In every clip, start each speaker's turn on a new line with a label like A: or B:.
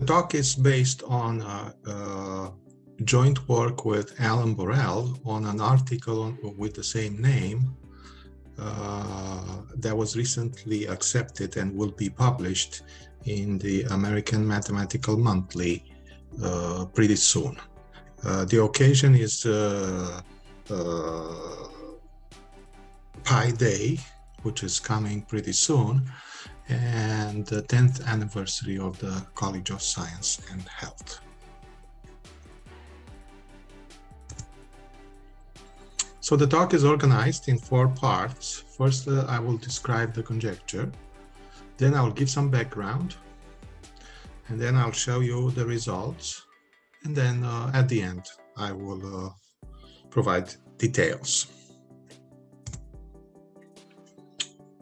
A: talk is based on joint work with Alan Borel on an article with the same name that was recently accepted and will be published in the American Mathematical Monthly pretty soon. The occasion is Pi Day, which is coming pretty soon, and the 10th anniversary of the College of Science and Health. So the talk is organized in 4 parts. First, I will describe the conjecture. Then I'll give some background. And then I'll show you the results. And then at the end, I will provide details.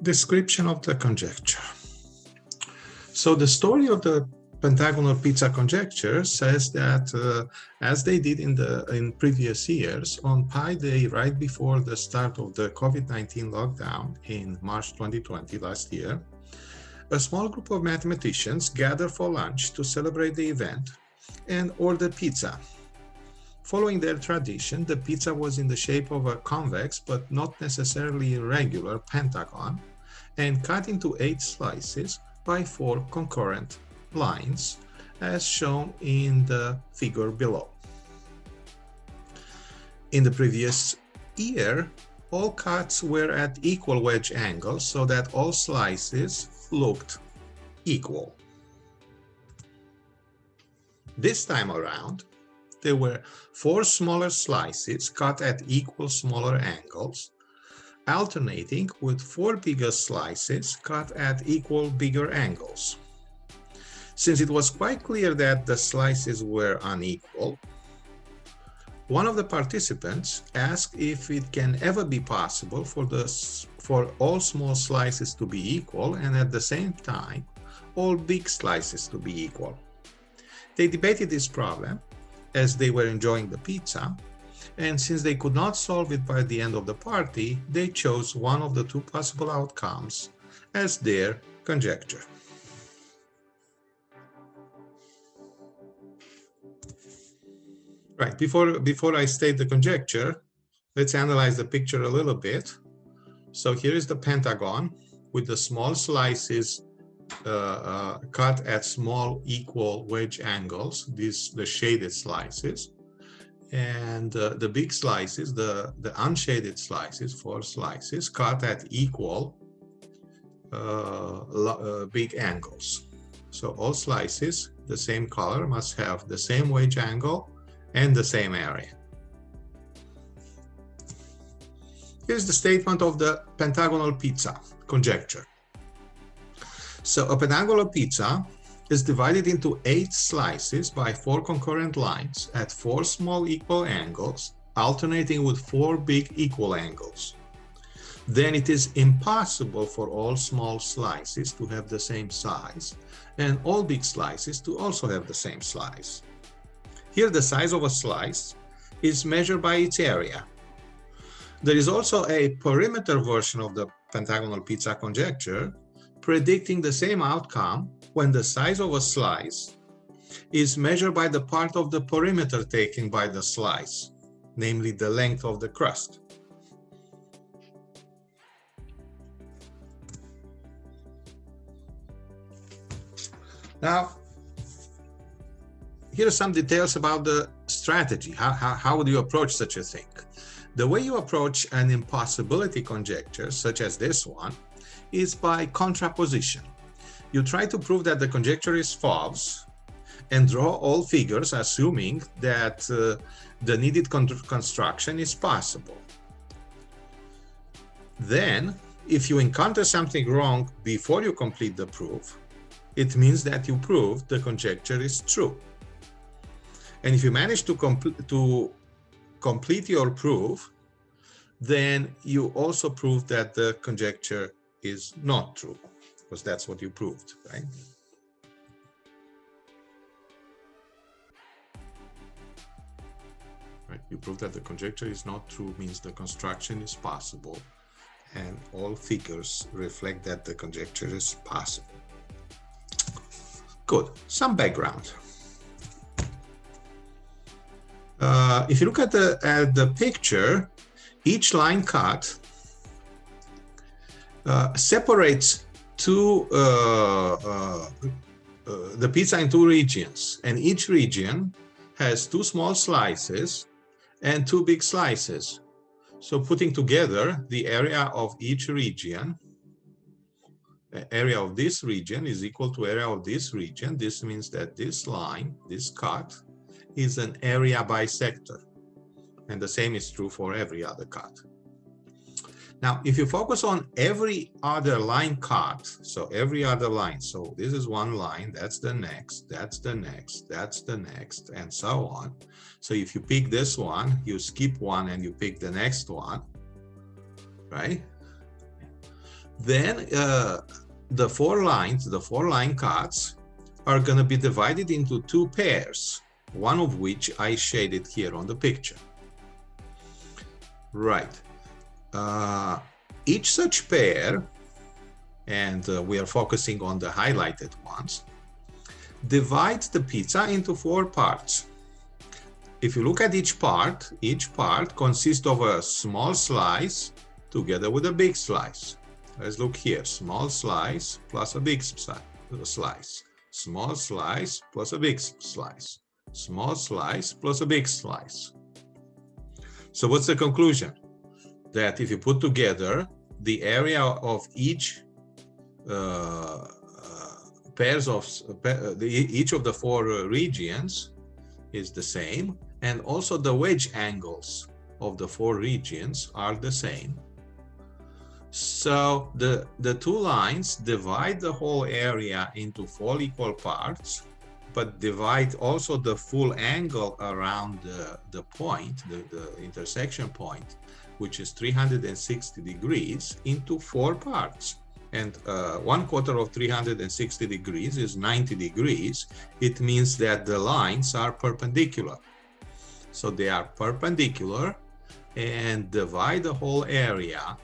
A: Description of the conjecture. So the story of the Pentagonal pizza conjecture says that as they did in previous years, on Pi Day, right before the start of the COVID-19 lockdown in March 2020 last year, a small group of mathematicians gathered for lunch to celebrate the event and ordered pizza. Following their tradition, the pizza was in the shape of a convex but not necessarily irregular pentagon and cut into 8 slices by 4 concurrent lines, as shown in the figure below. In the previous year, all cuts were at equal wedge angles so that all slices looked equal. This time around, there were 4 smaller slices cut at equal smaller angles, alternating with 4 bigger slices cut at equal bigger angles. Since it was quite clear that the slices were unequal, one of the participants asked if it can ever be possible for all small slices to be equal and at the same time all big slices to be equal. They debated this problem as they were enjoying the pizza, and since they could not solve it by the end of the party, they chose one of the 2 possible outcomes as their conjecture. Right, before I state the conjecture, let's analyze the picture a little bit. So here is the pentagon with the small slices cut at small equal wedge angles, the shaded slices, and the big slices, the unshaded slices, 4 slices, cut at equal big angles. So all slices, the same color, must have the same wedge angle and the same area. Here's the statement of the pentagonal pizza conjecture. So a pentagonal pizza is divided into 8 slices by 4 concurrent lines at 4 small equal angles, alternating with 4 big equal angles. Then it is impossible for all small slices to have the same size and all big slices to also have the same size. Here, the size of a slice is measured by its area. There is also a perimeter version of the pentagonal pizza conjecture predicting the same outcome when the size of a slice is measured by the part of the perimeter taken by the slice, namely the length of the crust. Now, here are some details about the strategy. How would you approach such a thing? The way you approach an impossibility conjecture, such as this one, is by contraposition. You try to prove that the conjecture is false and draw all figures assuming that the needed construction is possible. Then, if you encounter something wrong before you complete the proof, it means that you proved the conjecture is true. And if you manage to complete your proof, then you also prove that the conjecture is not true, because that's what you proved, right? Right, you prove that the conjecture is not true means the construction is possible, and all figures reflect that the conjecture is possible. Good. Some background. If you look at the picture, each line cut separates the pizza in two regions, and each region has two small slices and two big slices. So putting together the area of each region, the area of this region is equal to area of this region. This means that this line, this cut, is an area bisector. And the same is true for every other cut. Now, if you focus on every other line cut, so every other line, so this is one line, that's the next, that's the next, that's the next, and so on. So if you pick this one, you skip one and you pick the next one, right? Then the four line cuts are going to be divided into two pairs, one of which I shaded here on the picture. Right. Each such pair, and we are focusing on the highlighted ones, divides the pizza into four parts. If you look at each part consists of a small slice together with a big slice. Let's look here, small slice plus a big slice, small slice plus a big slice, small slice plus a big slice. So what's the conclusion? That if you put together the area of each each of the four regions is the same, and also the wedge angles of the four regions are the same. So the two lines divide the whole area into four equal parts, but divide also the full angle around the point, the intersection point, which is 360 degrees, into four parts. And 1/4 of 360 degrees is 90 degrees. It means that the lines are perpendicular. So they are perpendicular and divide the whole area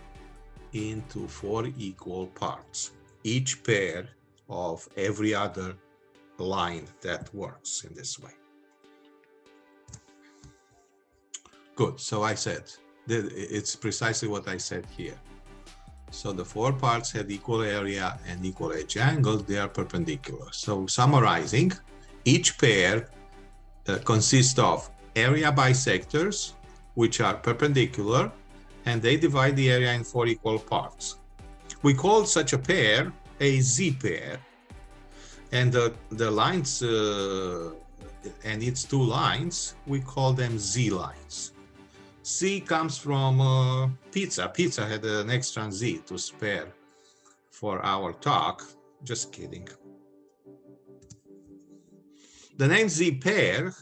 A: into four equal parts, each pair of every other line that works in this way. Good. So I said, it's precisely what I said here. So the four parts have equal area and equal edge angles. They are perpendicular. So summarizing, each pair consists of area bisectors, which are perpendicular, and they divide the area in four equal parts. We call such a pair a Z-pair. And the lines and its two lines, we call them Z-lines. Z comes from pizza. Pizza had an extra Z to spare for our talk. Just kidding. The name Z-pair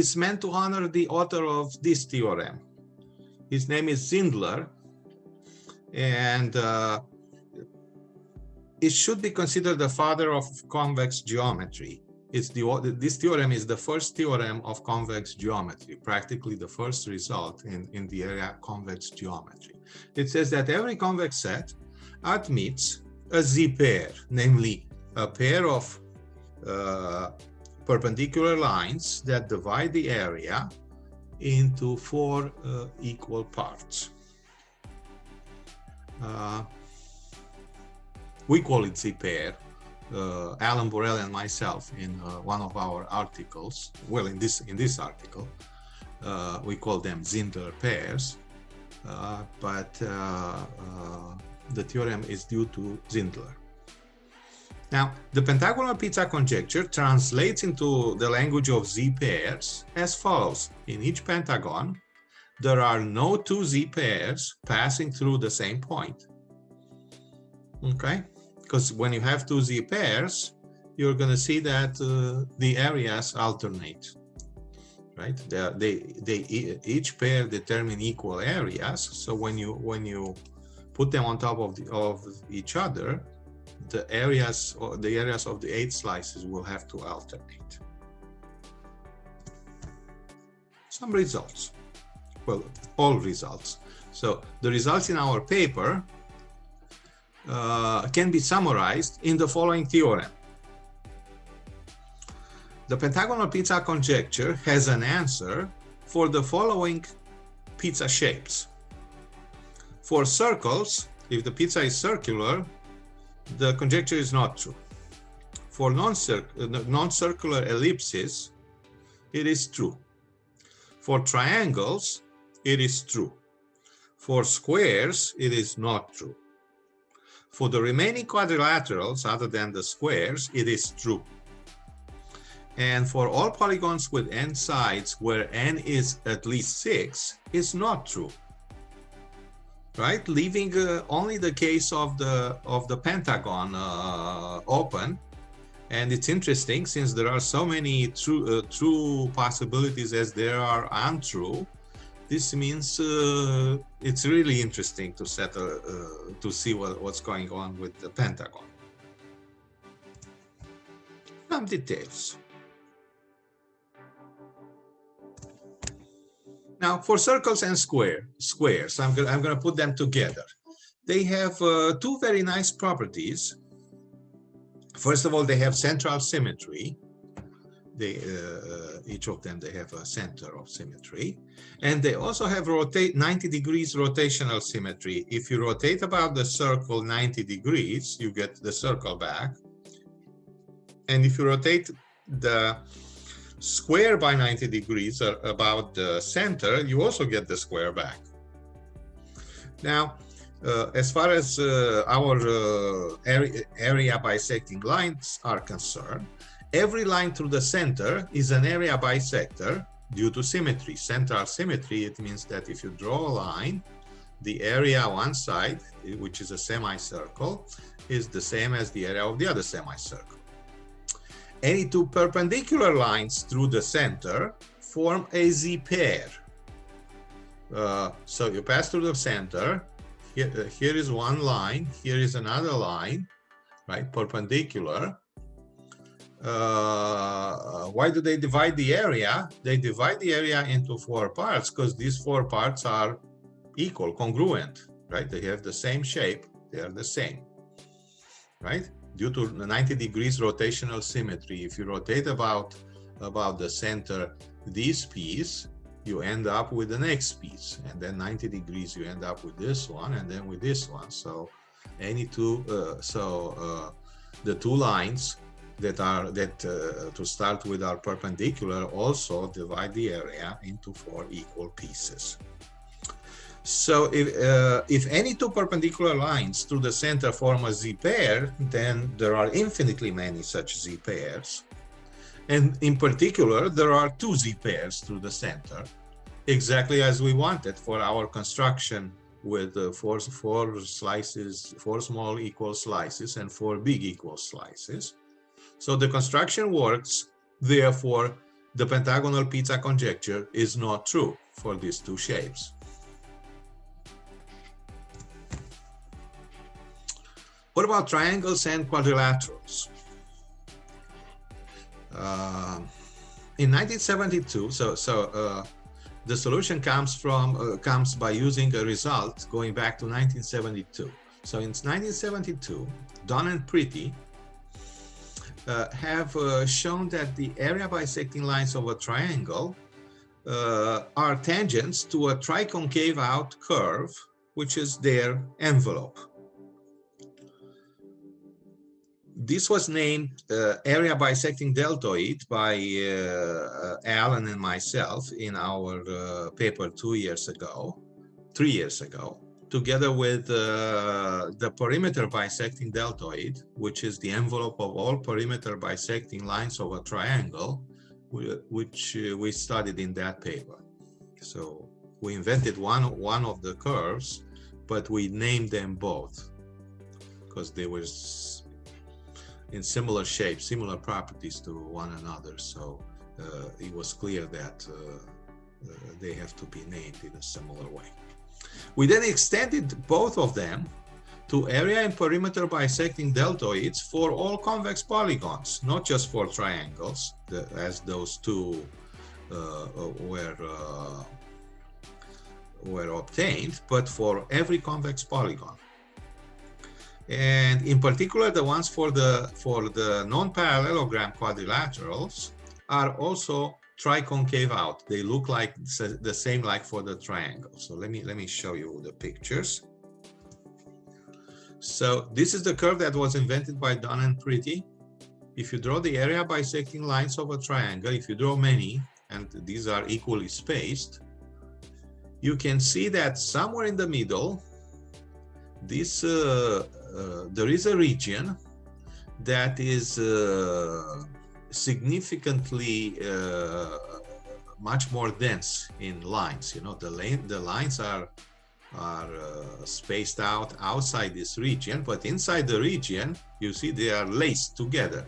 A: is meant to honor the author of this theorem. His name is Zindler, and it should be considered the father of convex geometry. This theorem is the first theorem of convex geometry, practically the first result in the area of convex geometry. It says that every convex set admits a Z-pair, namely a pair of perpendicular lines that divide the area into four equal parts. We call it Z-pair. Alan Borel and myself, in one of our articles, well, in this article, we call them Zindler pairs, but the theorem is due to Zindler. Now, the pentagonal pizza conjecture translates into the language of Z-pairs as follows. In each pentagon, there are no two Z-pairs passing through the same point. Okay? Because when you have two Z-pairs, you're going to see that the areas alternate, right? They each pair determine equal areas. So when you put them on top of each other, the areas of the 8 slices will have to alternate. Some results. Well, all results. So the results in our paper can be summarized in the following theorem. the pentagonal pizza conjecture has an answer for the following pizza shapes. For circles, if the pizza is circular, the conjecture is not true. For non-circular ellipses, it is true. For triangles, it is true. For squares, it is not true. For the remaining quadrilaterals, other than the squares, it is true. And for all polygons with n sides where n is at least 6, is not true. Right? Leaving only the case of the pentagon open. And it's interesting, since there are so many true possibilities as there are untrue. This means it's really interesting to to see what's going on with the pentagon. Some details. Now, for circles and squares, I'm going to put them together. They have two very nice properties. First of all, they have central symmetry. Each of them, they have a center of symmetry. And they also have 90 degrees rotational symmetry. If you rotate about the circle 90 degrees, you get the circle back. And if you rotate the square by 90 degrees about the center, you also get the square back. Now, as far as our area bisecting lines are concerned, every line through the center is an area bisector due to symmetry. Central symmetry, it means that if you draw a line, the area on one side, which is a semicircle, is the same as the area of the other semicircle. Any two perpendicular lines through the center form a z-pair. So you pass through the center. Here is one line, here is another line, right, perpendicular. Why do they divide the area? They divide the area into 4 parts because these 4 parts are equal, congruent, right? They have the same shape, they are the same, right? Due to the 90 degrees rotational symmetry, if you rotate about the center this piece, you end up with the next piece, and then 90 degrees you end up with this one, and then with this one. So any two, the two lines to start with are perpendicular also divide the area into 4 equal pieces. So if any two perpendicular lines through the center form a z-pair, then there are infinitely many such z-pairs. And in particular, there are 2 z-pairs through the center, exactly as we wanted for our construction with 4 slices, 4 small equal slices and 4 big equal slices. So the construction works, therefore the pentagonal pizza conjecture is not true for these 2 shapes. What about triangles and quadrilaterals? In 1972, the solution comes by using a result going back to 1972. So in 1972, Don and Pretty have shown that the area bisecting lines of a triangle are tangents to a triconcave out curve, which is their envelope. This was named area bisecting deltoid by Alan and myself in our paper 3 years ago, together with the perimeter bisecting deltoid, which is the envelope of all perimeter bisecting lines of a triangle, which we studied in that paper. So we invented one of the curves, but we named them both because they were in similar shapes, similar properties to one another. So it was clear that they have to be named in a similar way. We then extended both of them to area and perimeter bisecting deltoids for all convex polygons, not just for triangles, as those 2 were obtained, but for every convex polygon. And in particular, the ones for the non-parallelogram quadrilaterals are also triconcave out. They look like the same like for the triangle. So let me show you the pictures. So this is the curve that was invented by Dunn and Pretty. If you draw the area bisecting lines of a triangle, if you draw many, and these are equally spaced, you can see that somewhere in the middle, this there is a region that is significantly much more dense in lines. You know, the lines are spaced out outside this region, but inside the region, you see they are laced together.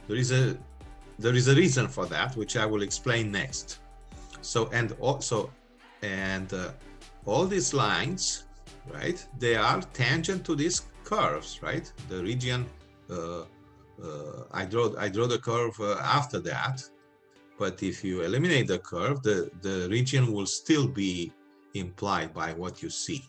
A: There is a reason for that, which I will explain next. So all these lines, right? They are tangent to these curves, right? The region. I draw the curve after that, but if you eliminate the curve, the region will still be implied by what you see.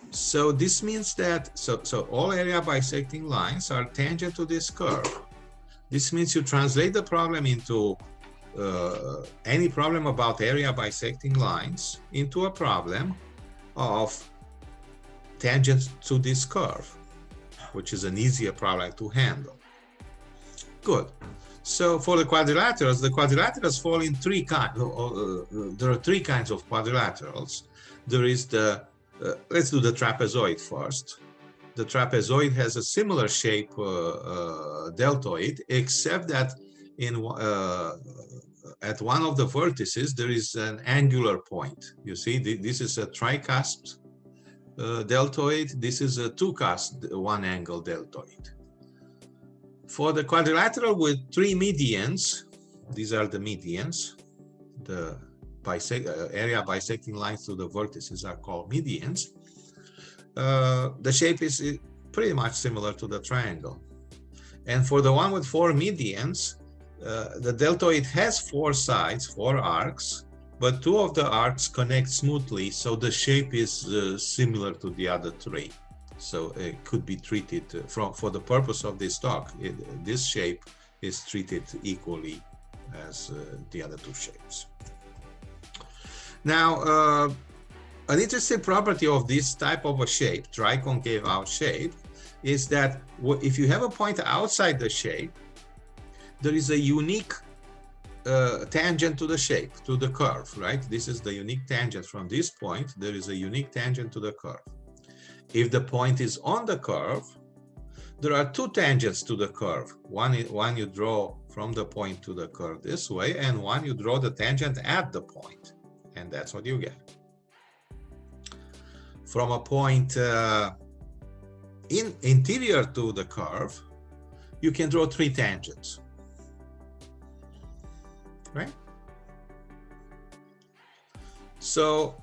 A: So this means that so all area bisecting lines are tangent to this curve. This means you translate the problem into any problem about area bisecting lines into a problem of tangent to this curve, which is an easier problem to handle. Good. So for the quadrilaterals fall in three kinds. There are three kinds of quadrilaterals. There is the, let's do the trapezoid first. The trapezoid has a similar shape deltoid, except that at one of the vertices, there is an angular point. You see, this is a tricusped deltoid. This is a two-cusp one-angle deltoid. For the quadrilateral with three medians, these are the medians. The area bisecting lines through the vertices are called medians. The shape is pretty much similar to the triangle. And for the one with four medians, the deltoid has four sides, four arcs, but two of the arcs connect smoothly, so the shape is similar to the other three. So it could be treated for the purpose of this talk. This shape is treated equally as the other two shapes. Now, an interesting property of this type of a shape, triconcave out shape, is that if you have a point outside the shape, there is a unique tangent to the shape, to the curve, right? This is the unique tangent from this point. There is a unique tangent to the curve. If the point is on the curve, there are two tangents to the curve. One you draw from the point to the curve this way, and one you draw the tangent at the point, and that's what you get. From a point interior to the curve, you can draw three tangents, right? So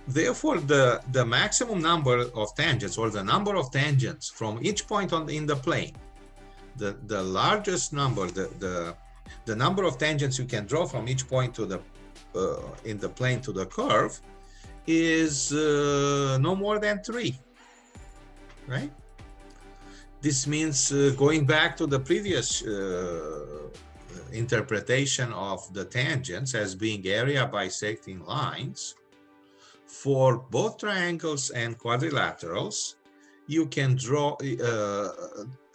A: therefore, the maximum number of tangents, or the number of tangents from each point in the plane, the largest number, the number of tangents you can draw from each point to the in the plane to the curve is no more than three, right? This means going back to the previous interpretation of the tangents as being area bisecting lines, for both triangles and quadrilaterals, you can draw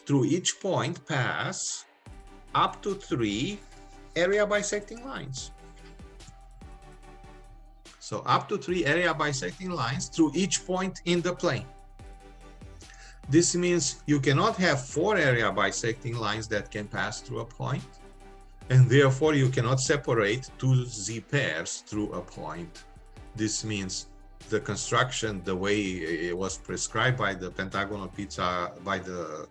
A: through each point pass up to three area bisecting lines. So up to three area bisecting lines through each point in the plane. This means you cannot have four area bisecting lines that can pass through a point, and therefore you cannot separate two Z pairs through a point. This means the construction, the way it was prescribed by the pentagonal pizza, by the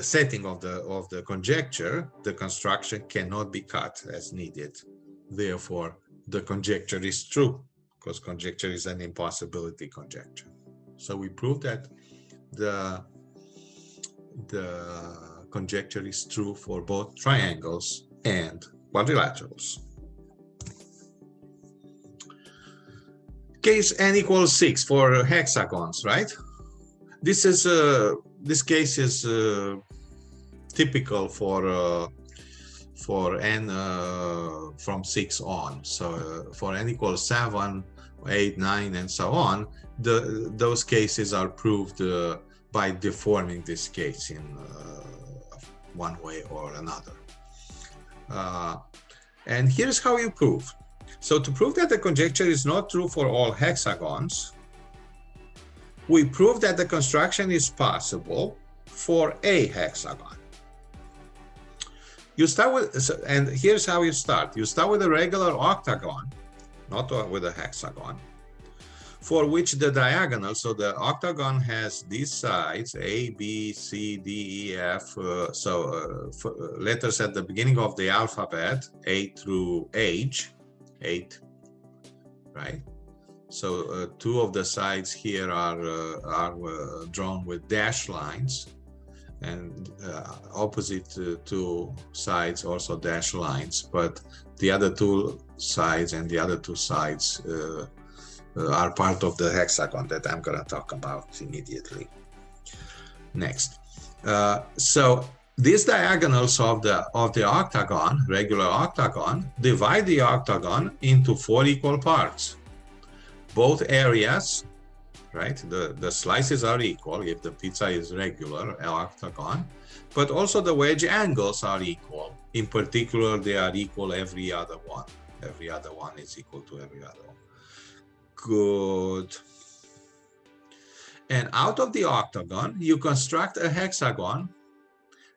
A: setting of the conjecture, the construction cannot be cut as needed. Therefore, the conjecture is true, because conjecture is an impossibility conjecture. So we prove that the conjecture is true for both triangles and quadrilaterals. Case n equals 6 for hexagons, right? This case is typical for n from 6 on. So for n equals 7, 8, 9, and so on, those cases are proved by deforming this case in one way or another. And here's how you prove. So to prove that the conjecture is not true for all hexagons, we prove that the construction is possible for a hexagon. You start with, and here's how you start. You start with a regular octagon, not with a hexagon, for which the diagonal, so the octagon has these sides, A, B, C, D, E, F, letters at the beginning of the alphabet, A through H, 8, right? So two of the sides here are drawn with dashed lines, and opposite two sides also dashed lines, but the other two sides and the other two sides are part of the hexagon that I'm going to talk about immediately. Next. So these diagonals of the octagon, regular octagon, divide the octagon into 4 equal parts. Both areas, right? The slices are equal if the pizza is regular octagon, but also the wedge angles are equal. In particular, they are equal every other one. Every other one is equal to every other one. Good. And out of the octagon, you construct a hexagon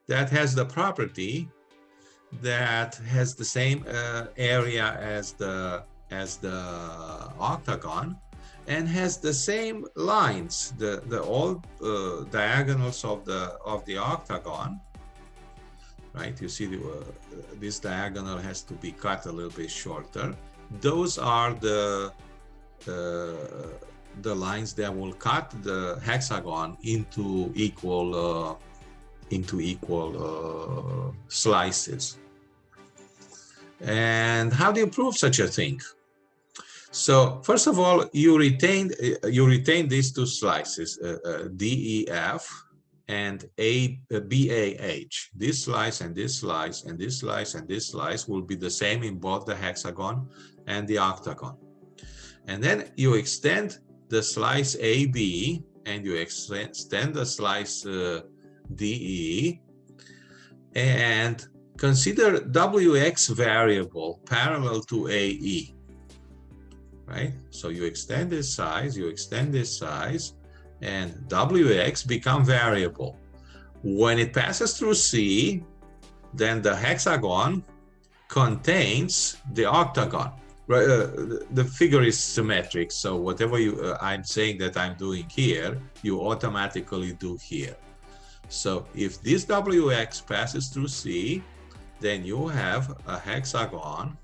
A: that has the property that has the same area as the octagon, and has the same lines, all diagonals of the octagon, right? You see this diagonal has to be cut a little bit shorter. Those are the lines that will cut the hexagon into equal slices. And how do you prove such a thing? So first of all, you retain these two slices, DEF and BAH. This slice and this slice and this slice and this slice will be the same in both the hexagon and the octagon. And then you extend the slice AB and you extend the slice DE, and consider WX variable parallel to AE. Right? So you extend this size, and WX become variable. When it passes through C, then the hexagon contains the octagon. Right? The figure is symmetric, so whatever I'm saying that I'm doing here, you automatically do here. So if this WX passes through C, then you have a hexagon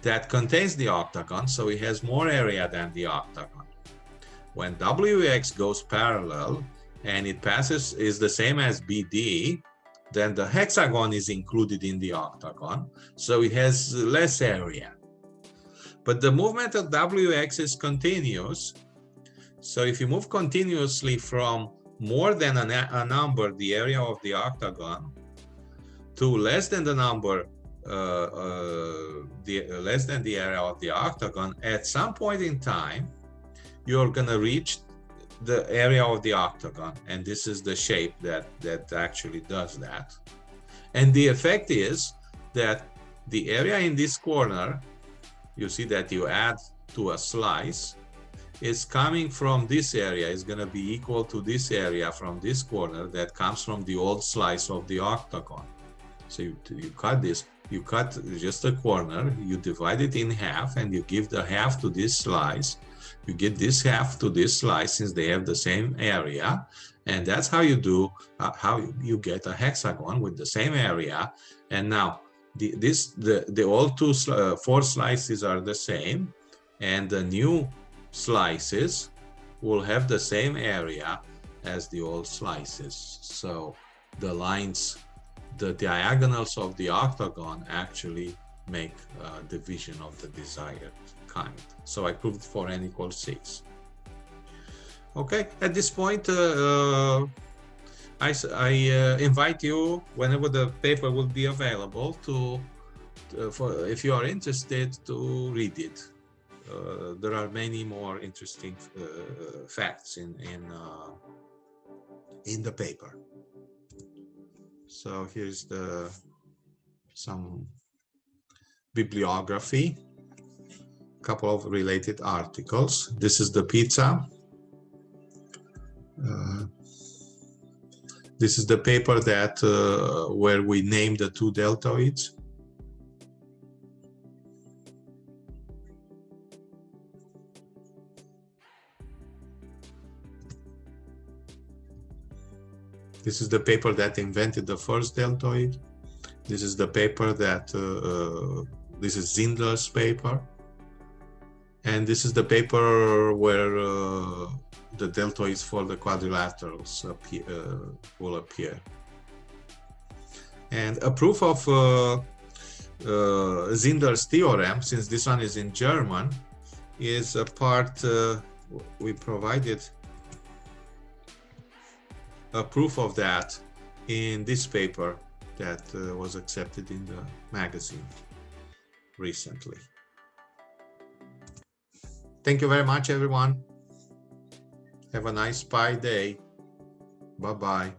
A: that contains the octagon, so it has more area than the octagon. When WX goes parallel and it is the same as BD, then the hexagon is included in the octagon, so it has less area. But the movement of WX is continuous, so if you move continuously from more than a number, the area of the octagon, to less than the number, less than the area of the octagon, at some point in time, you're going to reach the area of the octagon, and this is the shape that actually does that. And the effect is that the area in this corner, you see that you add to a slice, is coming from this area, is going to be equal to this area from this corner that comes from the old slice of the octagon. So you cut this, you cut just a corner, you divide it in half, and you give the half to this slice. You get this half to this slice since they have the same area, and that's how you do how you get a hexagon with the same area. And now the old 4 slices are the same, and the new slices will have the same area as the old slices. So the lines, the diagonals of the octagon actually make division of the desired kind. So I proved for n equals 6. Okay, at this point, I invite you whenever the paper will be available if you are interested to read it. There are many more interesting facts in the paper. So here's some bibliography, a couple of related articles. This is the pizza. This is the paper that where we named the two deltoids. This is the paper that invented the first deltoid. This is the paper that, this is Zindler's paper. And this is the paper where the deltoids for the quadrilaterals will appear. And a proof of Zindler's theorem, since this one is in German, is a part we provided a proof of that in this paper that was accepted in the magazine recently. Thank you very much, everyone. Have a nice Pi day. Bye-bye.